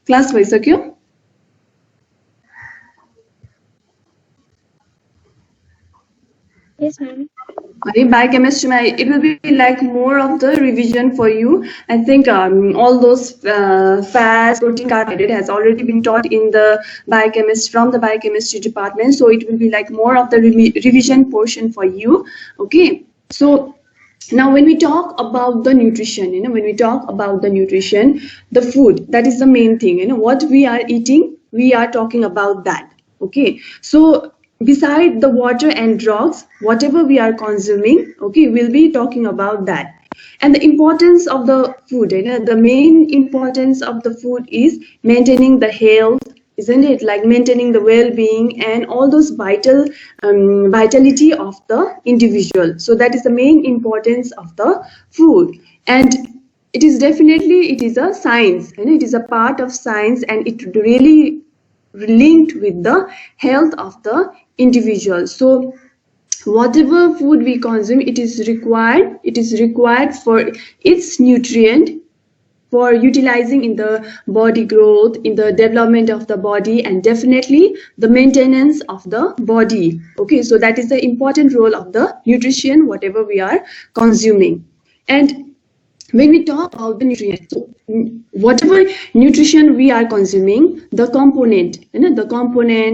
Class भइसक्यो? Yes, ma'am. Biochemistry, it will be like more of the revision for you. I think all those fats, protein, carbohydrate has already been taught in the biochemistry from the biochemistry department. So it will be like more of the revision portion for you. Okay. So now when we talk about the nutrition, when we talk about the nutrition, the food, that is the main thing. What we are eating, we are talking about that. Okay. So beside the water and drugs, whatever we are consuming, okay, we'll be talking about that. And the importance of the food, the main importance of the food is maintaining the health, isn't it? Like maintaining the well-being and all those vitality of the individual. So that is the main importance of the food. And it is definitely, it is a science, and it is a part of science, and it really linked with the health of the individual. So whatever food we consume, it is required for its nutrient, for utilizing in the body growth, in the development of the body, and definitely the maintenance of the body. Okay, so that is the important role of the nutrition, whatever we are consuming. And when we talk about the nutrients, so whatever nutrition we are consuming, the component,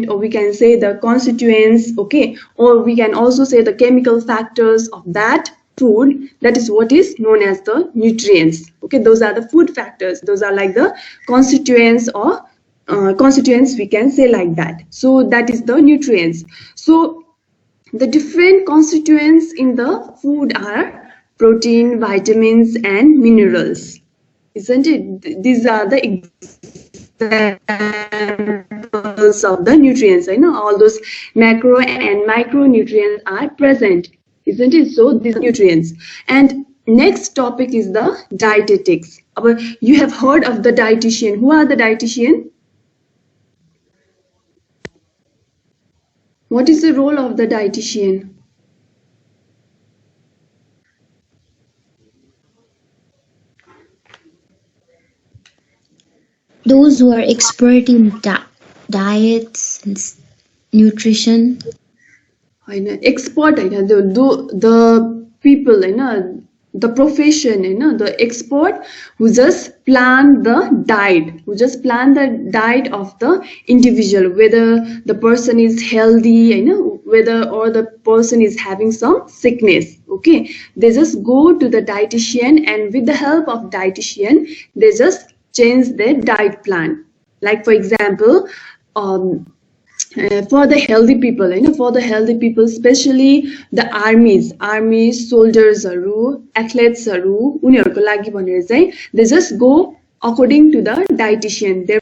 or we can say the constituents, okay, or we can also say the chemical factors of that food, that is what is known as the nutrients. Okay, those are the food factors. Those are like the constituents, or constituents, we can say like that. So that is the nutrients. So the different constituents in the food are protein, vitamins, and minerals, isn't it? These are the examples of the nutrients. All those macro and micronutrients are present, isn't it? So these are nutrients. And next topic is the dietetics. You have heard of the dietitian. Who are the dietitian? What is the role of the dietitian? Those who are expert in diets and nutrition. Expert, the people, the profession, the expert who just plan the diet, of the individual, whether the person is healthy, whether or the person is having some sickness. Okay, they just go to the dietitian, and with the help of dietitian, they just change their diet plan. Like for example, for the healthy people, especially the armies, soldiers, athletes, उनीहरुको लागि भनेर चाहिँ they just go according to the dietitian. Their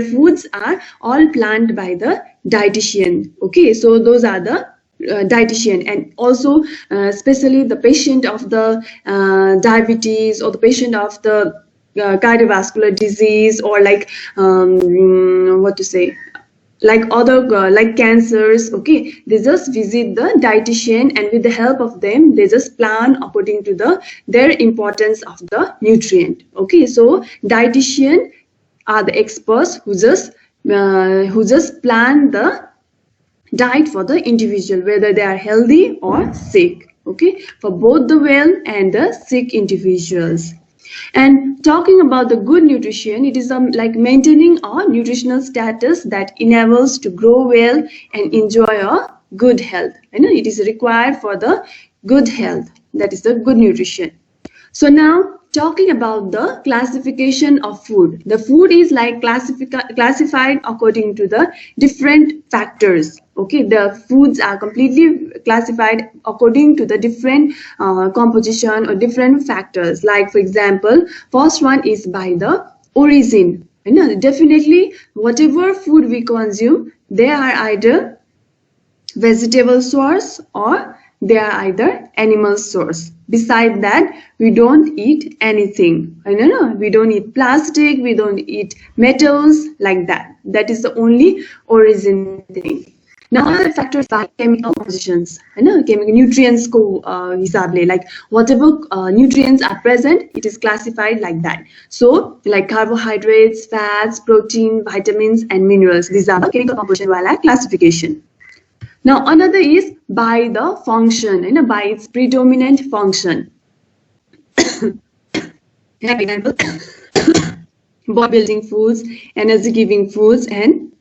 foods are all planned by the dietitian. Okay, so those are the dietitian. And also especially the patient of the diabetes, or the patient of the cardiovascular disease, or like like other like cancers. Okay, they just visit the dietitian, and with the help of them, they just plan according to their importance of the nutrient. Okay, so dietitian are the experts who just plan the diet for the individual, whether they are healthy or sick. Okay, for both the well and the sick individuals. And talking about the good nutrition, it is like maintaining a nutritional status that enables to grow well and enjoy a good health. It is required for the good health. That is the good nutrition. So now talking about the classification of food. The food is like classified according to the different factors. Okay, the foods are completely classified according to the different composition or different factors. Like for example, first one is by the origin. Definitely whatever food we consume, they are either vegetable source or they are either animal source. Beside that, we don't eat anything. We don't eat plastic, we don't eat metals, like that. That is the only origin thing. Now other factors are chemical compositions, chemical nutrients ko hisabले, like whatever nutrients are present, it is classified like that. So like carbohydrates, fats, protein, vitamins and minerals, these are the chemical composition wala classification. Now another is by the function, by its predominant function. For example, bodybuilding foods, energy giving foods, and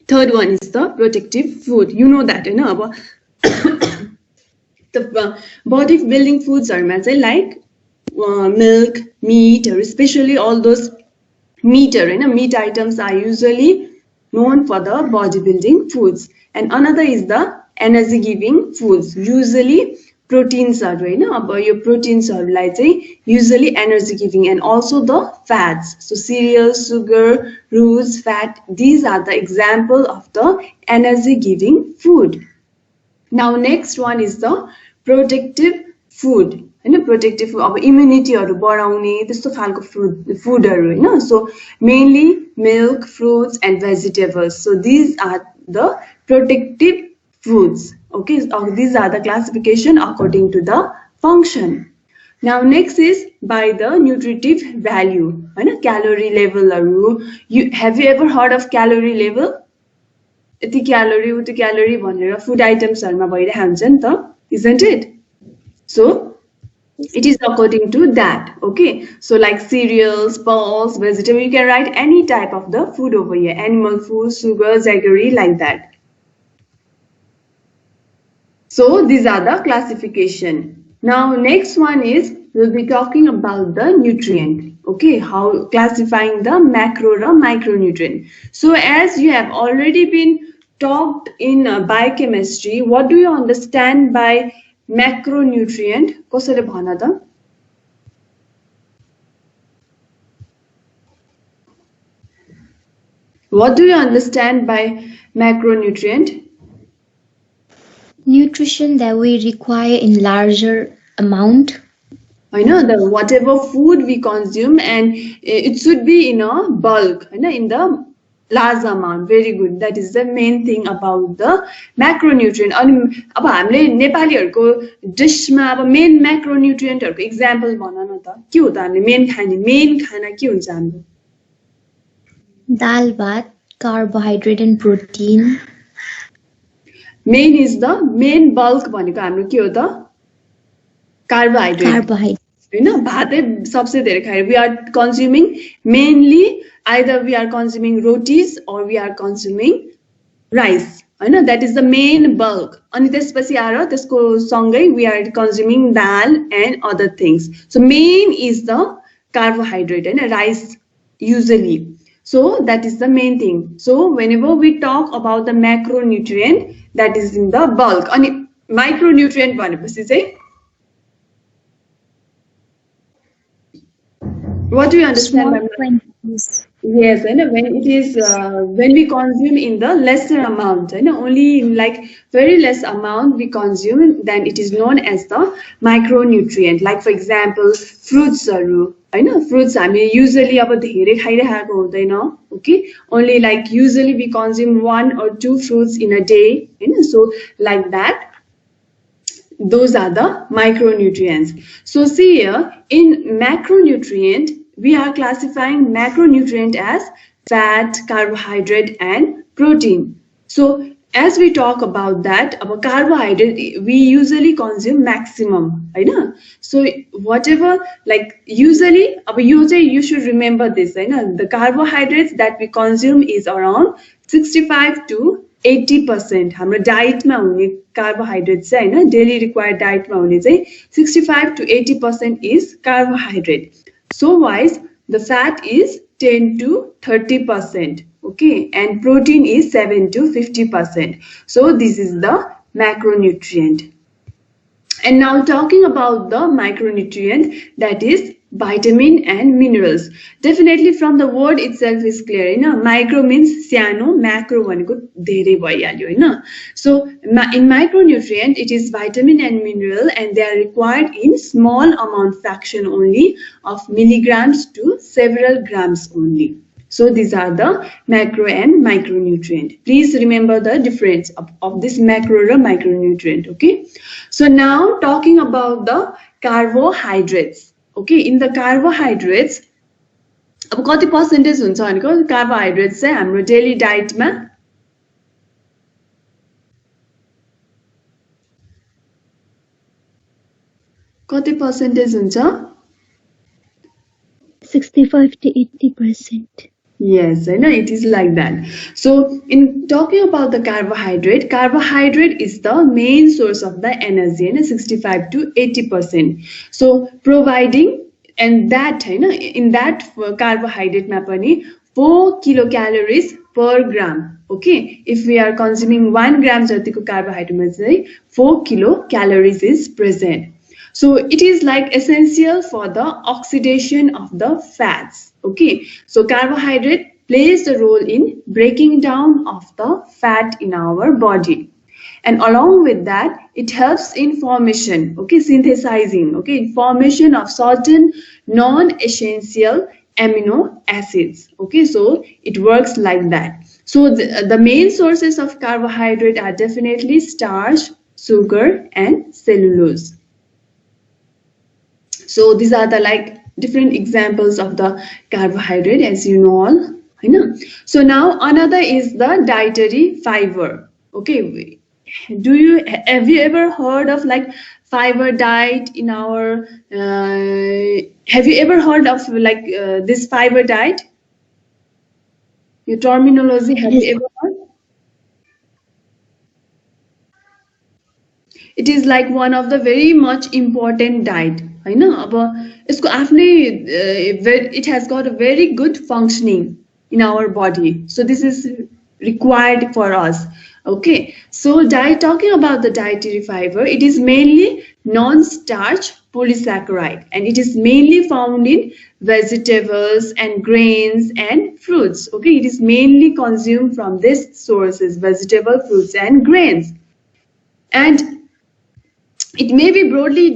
third one is the protective food. You know that, the bodybuilding foods are like milk, meat, or especially all those meat items are usually known for the bodybuilding foods. And another is the energy giving foods. Usually proteins are your proteins are like usually energy giving, and also the fats. So cereals, sugar, roots, fat, these are the example of the energy giving food. Now next one is the protective food. Protective food, अब इम्युनिटीहरु बढाउने त्यस्तो खालको फुडहरु हैन. So mainly milk, fruits and vegetables. So these are the protective foods. Okay, these are the classification according to the function. Now next is by the nutritive value, calorie level. Have you ever heard of calorie level? यति calorie उति calorie भनेर food आइटम्सहरुमा भइरहेको हुन्छ नि त, isn't it? So it is according to that. Okay, so like cereals, pulse, vegetable, you can write any type of the food over here, animal food, sugar, jaggery, like that. So these are the classification. Now next one is we'll be talking about the nutrient. Okay, how classifying the macro and micronutrient. So as you have already been talked in biochemistry, what do you understand by macronutrient? कसैले भन त. What do you understand by macronutrient? Nutrition that we require in larger amount. I know that whatever food we consume, and it should be in a bulk, in the large amount. Very good. That is the main thing about the macronutrient. अनि अब हामीले नेपालीहरुको डिशमा अब main म्याक्रोन्युट्रिएन्टहरुको example भन न त. के हो त हामीले मेन खाना के हुन्छ हाम्रो? दाल भात, carbohydrate and protein. Main is the main bulk भनेको हाम्रो के हो त? Carbohydrate. भातै सबसे धेरै खाएर we are consuming mainly either we are consuming rotis or we are consuming rice. That is the main bulk. अनि त्यसपछि आएर त्यसको सँगै we are consuming dal and other things. So main is the carbohydrate and rice usually. So that is the main thing. So whenever we talk about the macronutrient, that is in the bulk. अनि micronutrient भनेपछि चाहिँ what do you understand by quantities? Yes, when it is when we consume in the lesser amount, only in like very less amount we consume, then it is known as the micronutrient. Like for example, fruits fruits हामी usually अब धेरै खाइरहेको हुँदैन. Okay, only like usually we consume 1 or 2 fruits in a day. So like that. Those are the micronutrients. So see here, in macronutrient, we are classifying macronutrient as fat, carbohydrate and protein. So as we talk about that, about carbohydrate, we usually consume maximum. So whatever, like usually, you should remember this. The carbohydrates that we consume is around 65 to 80%. हाम्रो डाइटमा हुने carbohydrate चाहिँ daily required डाइटमा हुने चाहिँ 65 to 80% is carbohydrate. So wise the fat is 10 to 30%. Okay, and protein is 7 to 50%. So this is the macronutrient. And now talking about the micronutrient, that is vitamin and minerals. Definitely from the word itself is clear. Micro means सानो, macro भनेको धेरै भइहाल्यो. So in micronutrient, it is vitamin and mineral, and they are required in small amount fraction only of milligrams to several grams only. So these are the macro and micronutrient. Please remember the difference of this macro and micronutrient. Okay. So now talking about the carbohydrates. Okay, in the carbohydrates, अब कति percentage हुन्छ भनेको carbohydrates चाहिँ हाम्रो daily diet मा कति percentage हुन्छ 65 to 80%. Yes, I know it is like that. So in talking about the carbohydrate, carbohydrate is the main source of the energy, 65 to 80%. So providing, and that in that carbohydrate ma pani 4 kilocalories per gram. Okay, if we are consuming 1 gram jatiko carbohydrate, 4 kilocalories is present. So it is like essential for the oxidation of the fats. Okay, so carbohydrate plays a role in breaking down of the fat in our body, and along with that it helps in formation, okay, synthesizing, okay, formation of certain non-essential amino acids. Okay, so it works like that. So the main sources of carbohydrate are definitely starch, sugar and cellulose. So these are the like different examples of the carbohydrate, as you know all. So now another is the dietary fiber. Okay, have you ever heard of like fiber diet in our? Have you ever heard of like this fiber diet? Your terminology, have you ever heard? It is like one of the very much important diet. I know, it has got a very good functioning in our body. So this is required for us. Okay, so talking about the dietary fiber, it is mainly non-starch polysaccharide, and it is mainly found in vegetables and grains and fruits. Okay, it is mainly consumed from these sources: vegetable, fruits and grains. And it may be broadly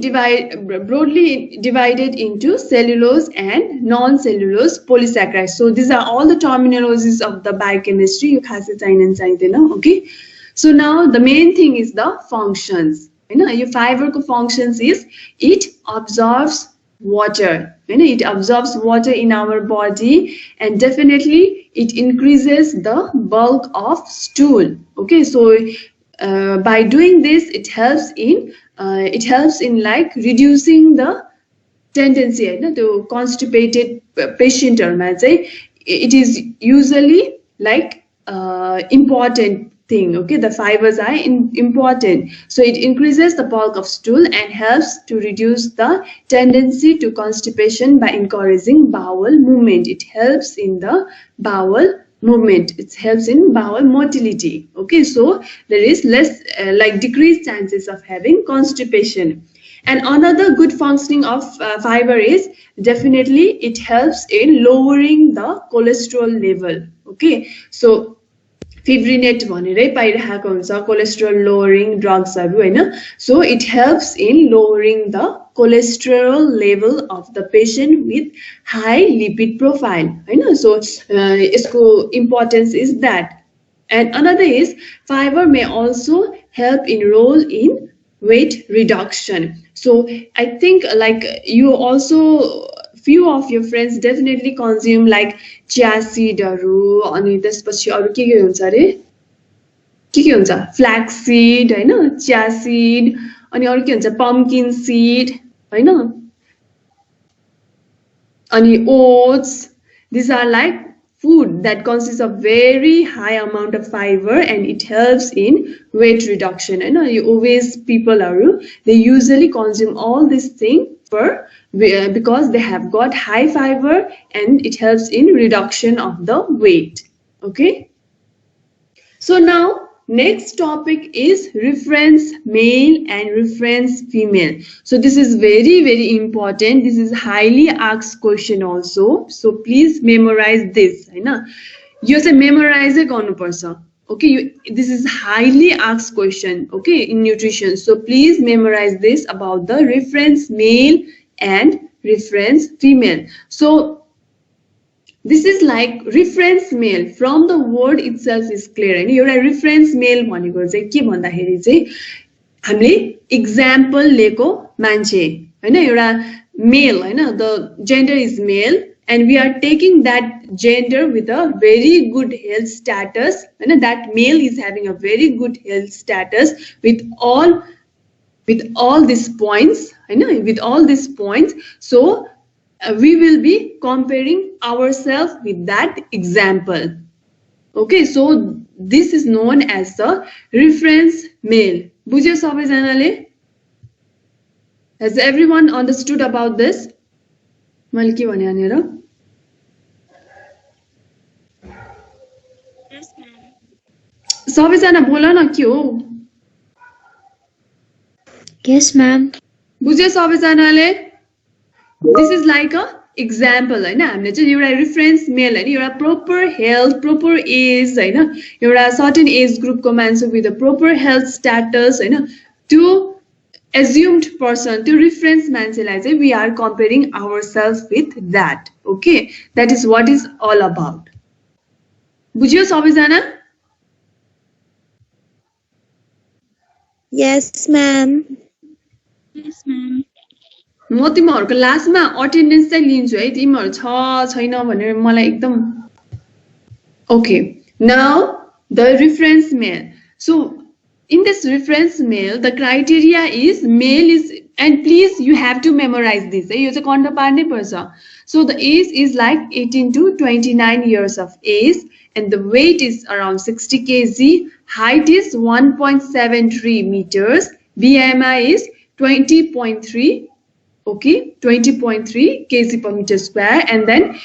divided into cellulose and non-cellulose polysaccharides. So these are all the terminologies of the biochemistry. You khasai chahinan chahiदैन. Okay. So now the main thing is the functions. Your fiber functions is it absorbs water. It absorbs water in our body, and definitely it increases the bulk of stool. Okay. So by doing this, it helps in like reducing the tendency to constipated patient. It is usually like important thing. Okay, the fibers are important, so it increases the bulk of stool and helps to reduce the tendency to constipation by encouraging bowel movement. It helps in the bowel movement. It helps in bowel motility. Okay, so there is less like decreased chances of having constipation. And another good functioning of fiber is definitely it helps in lowering the cholesterol level. Okay, so fibrinate भनेरै पाइरहेको हुन्छ cholesterol lowering drugs हरु हैन. So it helps in lowering the cholesterol level of the patient with high lipid profile. So its importance is that. And another is fiber may also help in role in weight reduction. So I think like you also, few of your friends definitely consume like chia seed अनि त्यसपछि अरु के हुन्छ रे के हुन्छ flax seed हैन, chia seed अनि अरु के हुन्छ pumpkin seed हैन, अनि oats. These are like food that consists of very high amount of fiber, and it helps in weight reduction. You always people they usually consume all these things because they have got high fiber, and it helps in reduction of the weight. Okay, so now next topic is reference male and reference female. So this is very, very important. This is highly asked question also. So please memorize this. You say memorize it. Okay, this is highly asked question. Okay, in nutrition. So please memorize this about the reference male and reference female. So This is like reference male. From the word itself is clear. And you're a reference male भनेको चाहिँ के भन्दाखेरि चाहिँ हामीले example लिएको मान्छे हैन एउटा male Hahn the gender is male and we are taking that gender with a very good health status and that male is having a very good health status with all these points with all these points so we will be comparing ourselves with that example. Okay, so this is known as the reference male. बुझ्यो सबैजनाले? Has everyone understood about this? मैले के भने यहाँनिर? Yes, ma'am. सबैजना बोल न के हो? Yes, ma'am. बुझ्यो सबैजनाले? This is like a example हैन हामीले चाहिँ एउटा reference male हैन एउटा proper health proper age हैन एउटा certain age group को मान्छे with a proper health status हैन त्यो assumed person त्यो reference मान्छेलाई चाहिँ we are comparing ourselves with that. Okay, that is what is all about. बुझ्यो सबैजना? Yes, ma'am. Yes, ma'am. म तिमीहरुको लास्टमा अटेन्डेन्स चाहिँ लिन्छु है तिमीहरु छ छैन भनेर मलाई एकदम Okay, now the reference male. So in this reference male the criteria is male is and please you have to memorize this है यो चाहिँ कन्ट पार्नै पर्छ. So the age is like 18 to 29 years of age and the weight is around 60 kg, height is 1.73 meters, BMI is 20.3. Okay, 20.3 kg per meter square and then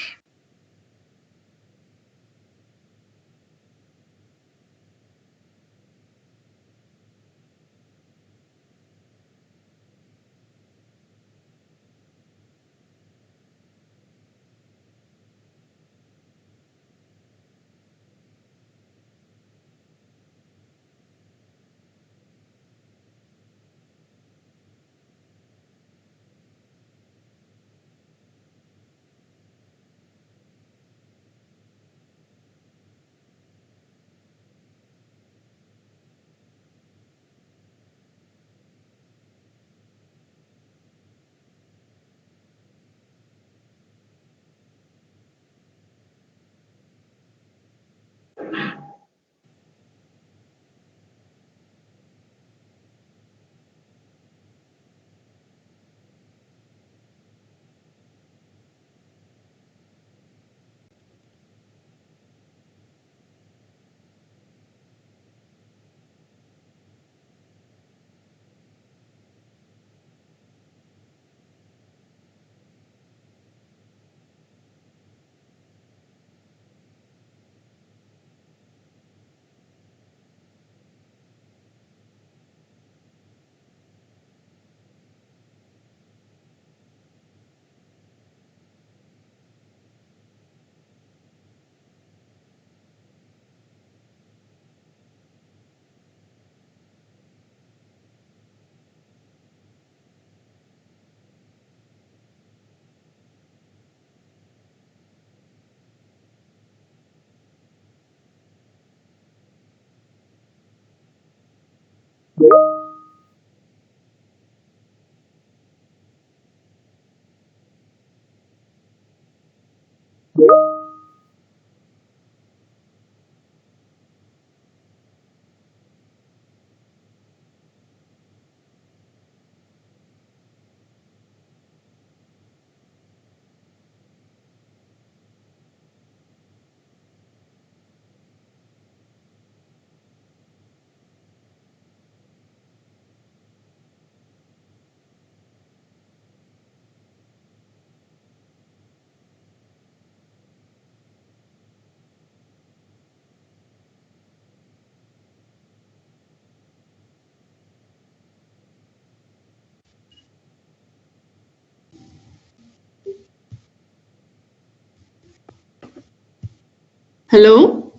Hello?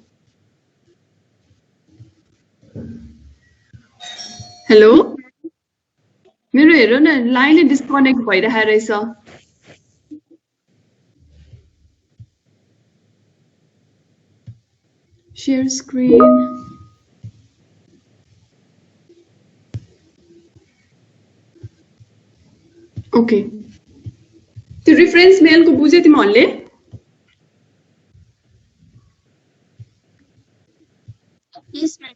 Hello? मेरो हेर न लाइनले disconnect भइरहेको रहेछ. Share screen. Okay. The reference mail को बुझे तिमीहरूले? Yes, ma'am.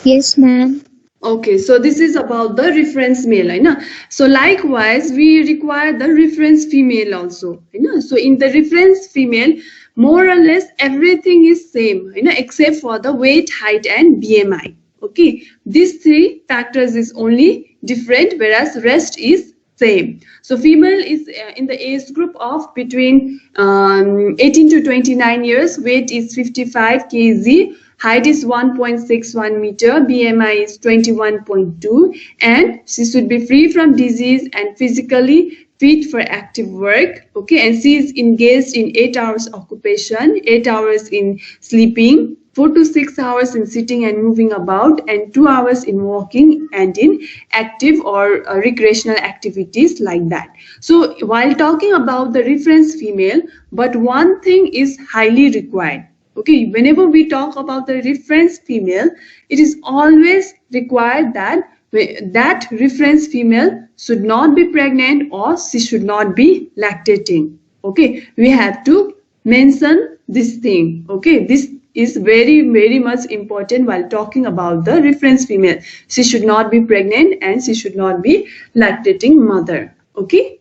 Yes, ma'am. Okay, so this is about the reference male, right? So likewise, we require the reference female also, right? So in the reference female, more or less everything is same, except for the weight, height, and BMI. Okay, these three factors is only different, whereas rest is same. So female is in the age group of between 18 to 29 years, weight is 55 kg, height is 1.61 meter, BMI is 21.2, and she should be free from disease and physically fit for active work. Okay, and she is engaged in 8 hours occupation, 8 hours in sleeping, 4 to 6 hours in sitting and moving about, and 2 hours in walking and in active or recreational activities like that. So while talking about the reference female, but one thing is highly required. Okay, whenever we talk about the reference female, it is always required that that reference female should not be pregnant or she should not be lactating. Okay, we have to mention this thing. Okay, this is very much important while talking about the reference female. She should not be pregnant and she should not be lactating mother. Okay.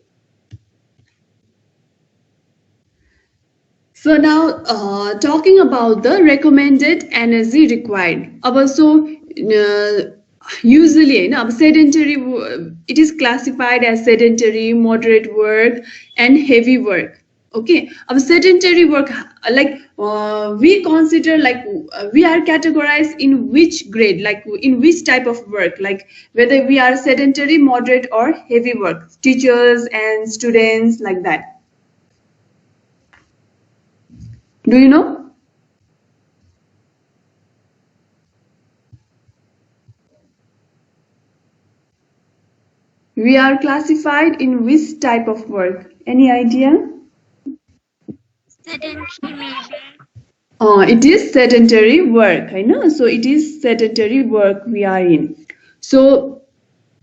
So now talking about the recommended energy required. Also, usually sedentary, it is classified as sedentary, moderate work, and heavy work. Okay, sedentary work, like we consider, like we are categorized in which grade, like in which type of work, like whether we are sedentary, moderate, or heavy work. Teachers and students, like that. Do you know? We are classified in which type of work? Any idea? Sedentary, maybe. It is sedentary work, I know. So it is sedentary work we are in. So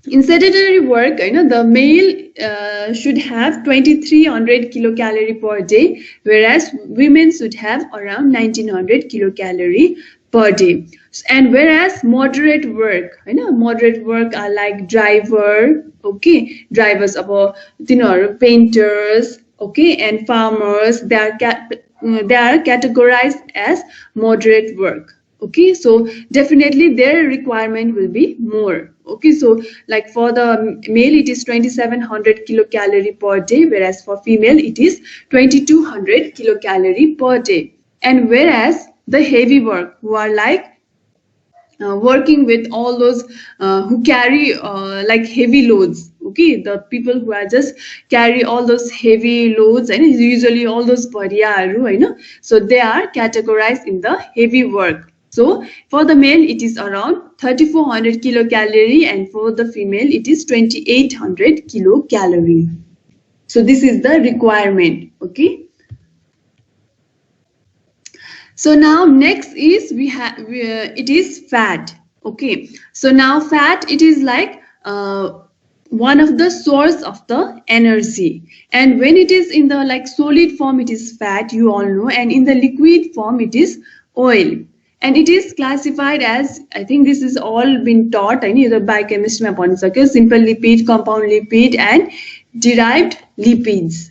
in sedentary work, the male should have 2300 kilocalorie per day, whereas women should have around 1900 kilocalorie per day. And whereas moderate work, moderate work are like driver, okay, drivers about painters, okay, and farmers. They are categorized as moderate work. Okay, so definitely their requirement will be more. Okay, so like for the male it is 2700 kilocalorie per day, whereas for female it is 2200 kilocalorie per day. And whereas the heavy work, who are like working with all those who carry like heavy loads, okay, the people who are just carry all those heavy loads, and usually all those bariyaharu, so they are categorized in the heavy work. So for the male it is around 3400 kilocalorie, and for the female it is 2800 kilocalorie. So this is the requirement. Okay. So now next is it is fat. Okay, so now fat, it is like one of the source of the energy, and when it is in the like solid form it is fat, you all know, and in the liquid form it is oil, and it is classified as, I think this is all been taught, I know the biochemistry ma bhanisakyo, simple lipid, compound lipid, and derived lipids.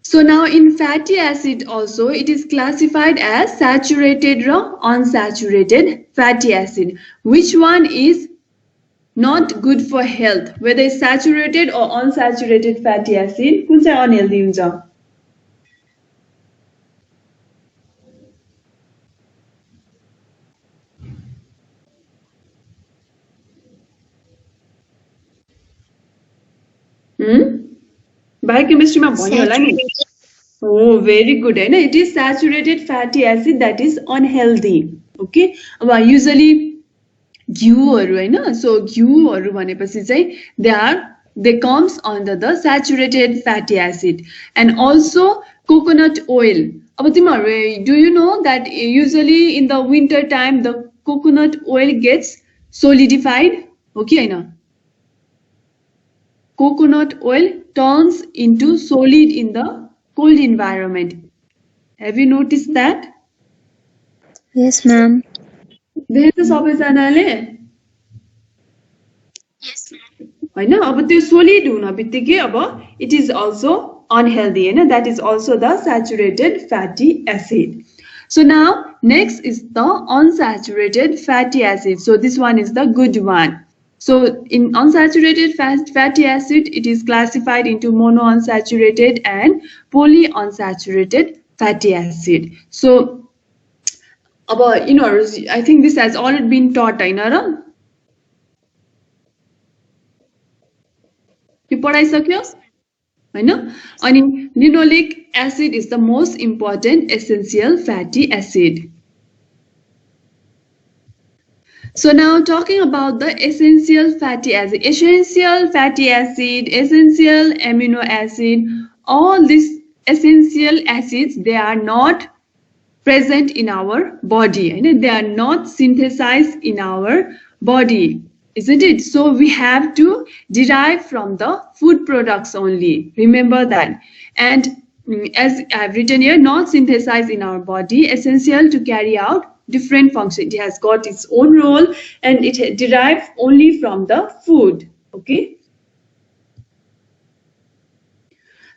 So now in fatty acid also, it is classified as saturated or unsaturated fatty acid. Which one is not good for health, whether it's saturated or unsaturated fatty acid? Which are unhealthy huncha? Biochemistry ma bhanyo hola ni. Oh, very good. It is saturated fatty acid that is unhealthy. Okay. Usually घिउहरू, so घिउहरू भनेपछि चाहिँ they comes under the saturated fatty acid, and also coconut oil. अब तिमीहरु, do you know that usually in the winter time the coconut oil gets solidified? हो कि हैन? Coconut oil turns into solid in the cold environment. Have you noticed that? Yes, ma'am. देख्नु सबैजनाले? Yes, ma'am. हैन? अब त्यो solid हुन बित्तिकै अब it is also unhealthy, Hahn? That is also the saturated fatty acid. So now next is the unsaturated fatty acid. So this one is the good one. So in unsaturated fatty acid, it is classified into monounsaturated and polyunsaturated fatty acid. So I think this has already been taught, हैन र? यो पढाइसक्यो हैन? अनि linoleic acid is the most important essential fatty acid. So now talking about the essential fatty acid, essential fatty acid, essential amino acid, all these essential acids, they are not present in our body, and they are not synthesized in our body, isn't it? So we have to derive from the food products only. Remember that. And as I've written here, not synthesized in our body, essential to carry out different functions. It has got its own role and it derives only from the food. Okay.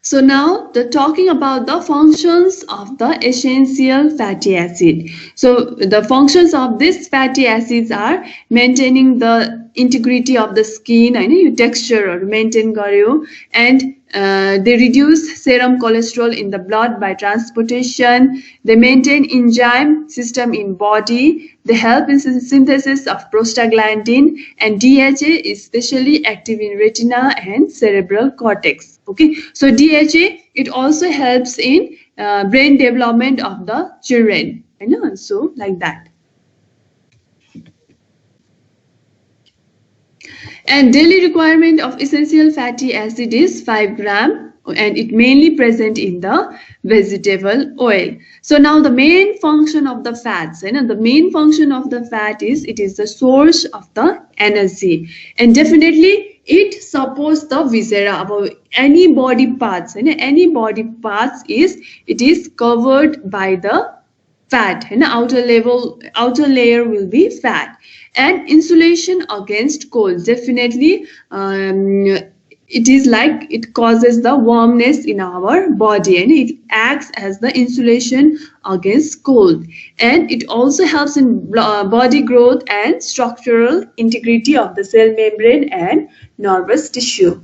So now talking about the functions of the essential fatty acid. So the functions of these fatty acids are maintaining the integrity of the skin, I know texture or maintain garyo, and they reduce serum cholesterol in the blood by transportation. They maintain enzyme system in body. They help in synthesis of prostaglandin, and DHA is especially active in retina and cerebral cortex. Okay, so DHA, it also helps in brain development of the children. I know, so like that. And daily requirement of essential fatty acid is 5 gram, and it mainly present in the vegetable oil. So now the main function of the fats, the main function of the fat is it is the source of the energy, and definitely it supports the viscera of any body parts. Any body parts it is covered by the fat, and outer layer will be fat. And insulation against cold, definitely it is like it causes the warmness in our body, and it acts as the insulation against cold, and it also helps in body growth and structural integrity of the cell membrane and nervous tissue.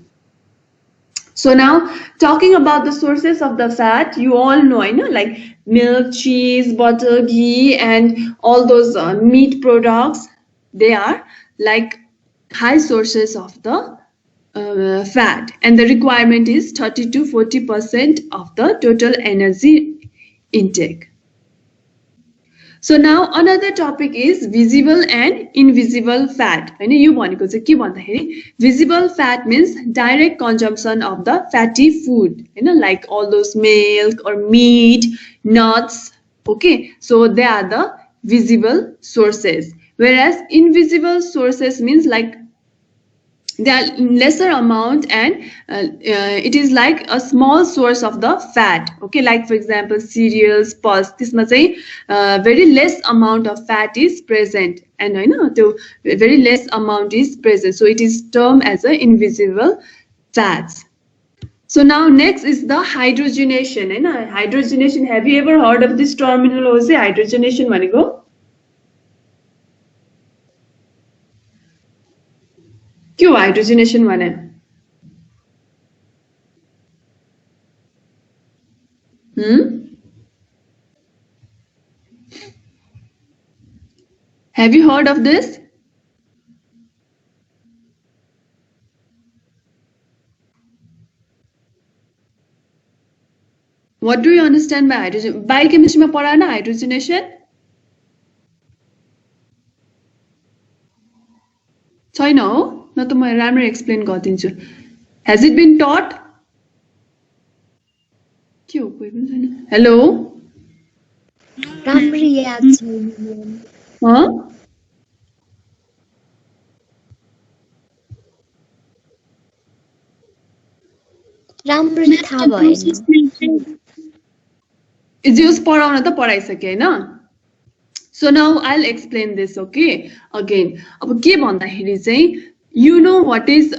So now talking about the sources of the fat, you all know, like milk, cheese, butter, ghee, and all those meat products. They are like high sources of the fat, and the requirement is 30 to 40% of the total energy intake. So now another topic is visible and invisible fat. Visible fat means direct consumption of the fatty food, like all those milk or meat, nuts. Okay, so they are the visible sources. Whereas invisible sources means like they are in lesser amount, and it is like a small source of the fat. Okay, like for example cereals, pulse, त्यसमा चाहिँ very less amount of fat is present, and त्यो very less amount is present, so it is termed as a invisible fats. So now next is the hydrogenation. Hydrogenation, have you ever heard of this terminology, hydrogenation भनेको? के हो हाइड्रोजनेसन भने? Have you heard of this? What do you understand by hydrogen? Biochemistry में पढ़ा ना hydrogenation? छैन हो? न त म राम्ररी एक्सप्लेन गरिदिन्छु. Has it been taught? Hello? राम्ररी याद छैन म्याम Huh? राम्ररी थाहा भएन Just पढाउन त पढाइसके हैन So now I'll explain this, okay? Again, अब के भन्दाखेरि चाहिँ you know what is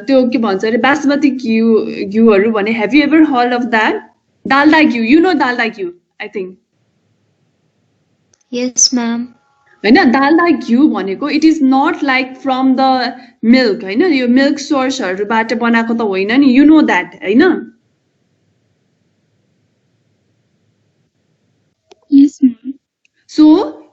त्यो के भन्छ अरे बासमती घिउहरू भने have you ever heard of that? Dalda घिउ, you know डाल्डा घिउ, I think. यस म्याम हैन डाल्डा घिउ भनेको it is not like from the milk Hahn yo milk sourceहरुबाट बनाएको त होइन नि you know that Hahn Yes, ma'am. So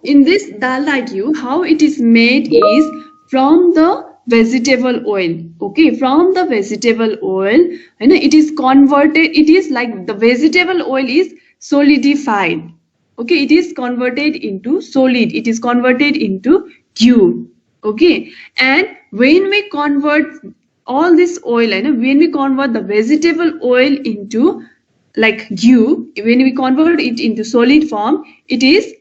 in this dalda ghee, how it is made is from the vegetable oil. Okay, from the vegetable oil, and it is converted. It is like the vegetable oil is solidified. Okay, it is converted into solid. It is converted into ghee. Okay, and when we convert all this oil, and when we convert the vegetable oil into like ghee, when we convert it into solid form, it is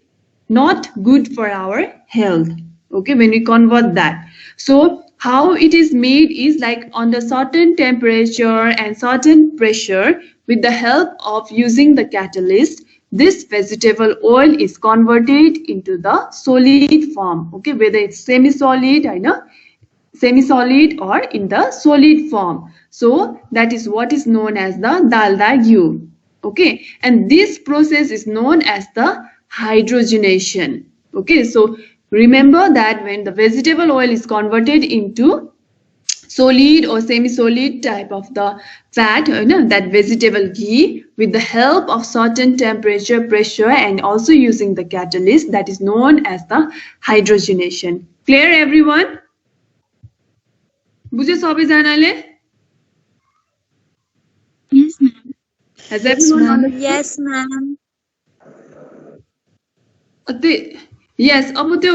not good for our health. Okay, when we convert that. So how it is made is like under certain temperature and certain pressure with the help of using the catalyst, this vegetable oil is converted into the solid form. Okay, whether it's semi-solid, I know, semi-solid or in the solid form. So that is what is known as the dalda ghee. Okay, and this process is known as the hydrogenation. Okay, so remember that when the vegetable oil is converted into solid or semi-solid type of the fat, that vegetable ghee, with the help of certain temperature, pressure, and also using the catalyst, that is known as the hydrogenation. Clear, everyone? बुझ्यो सबैजनाले? Yes, ma'am. Has everyone understood? Yes ma'am Yes, अब त्यो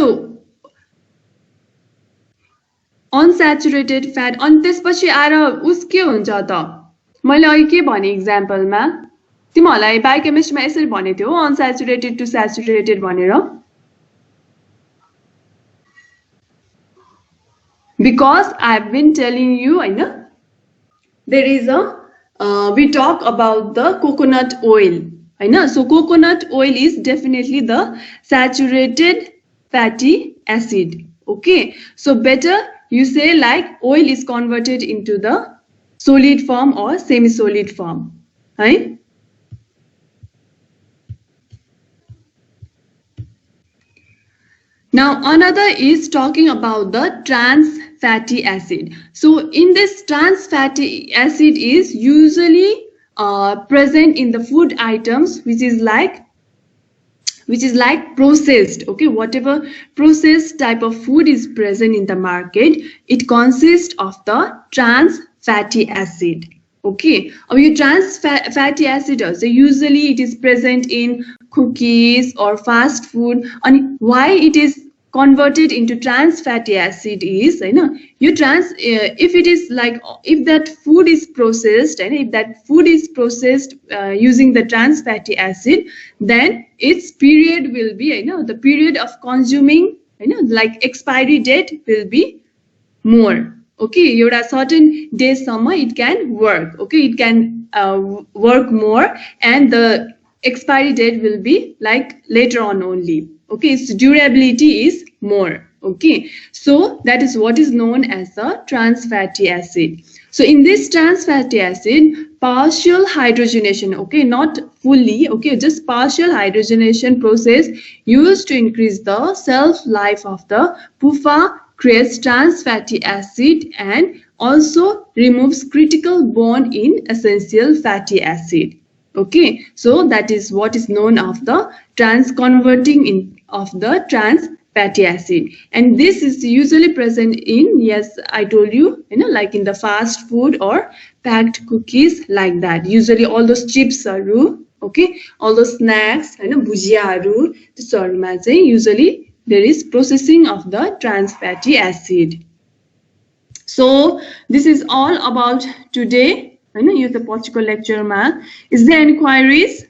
अनस्याचुरेटेड fat अनि त्यसपछि आएर उस के हुन्छ त मैले अघि के भने इक्जाम्पलमा तिमीहरूलाई बायोकेमिस्ट्रीमा यसरी भनेको थियो अनस्याचुरेटेड टु स्याचुरेटेड भनेर because I've been telling you there is a we talk about the coconut oil so coconut oil is definitely the saturated fatty acid. Okay, so better you say like oil is converted into the solid form or semi-solid form, right? Now another is talking about the trans fatty acid. So in this trans fatty acid is usually present in the food items which is like processed. Okay, whatever processed type of food is present in the market, it consists of the trans fatty acid. Okay, your trans fatty acid also usually it is present in cookies or fast food. And why it is converted into trans fatty acid is you trans if it is like if that food is processed and if that food is processed using the trans fatty acid, then its period will be the period of consuming like expiry date will be more. Okay, you're a certain days summer it can work. Okay, it can work more and the expiry date will be like later on only. Okay, its durability is more. Okay, so that is what is known as the trans fatty acid. So in this trans fatty acid, partial hydrogenation, okay, not fully, okay, just partial hydrogenation process used to increase the shelf life of the PUFA creates trans fatty acid and also removes critical bond in essential fatty acid. Okay, so that is what is known of the trans converting in of the trans fatty acid, and this is usually present in, yes, I told you, like in the fast food or packed cookies like that. Usually all those chips are, okay, all those snacks, bhujia usually there is processing of the trans fatty acid. So this is all about today. हैन यो त पछिको लेक्चरमा. Is there any queries?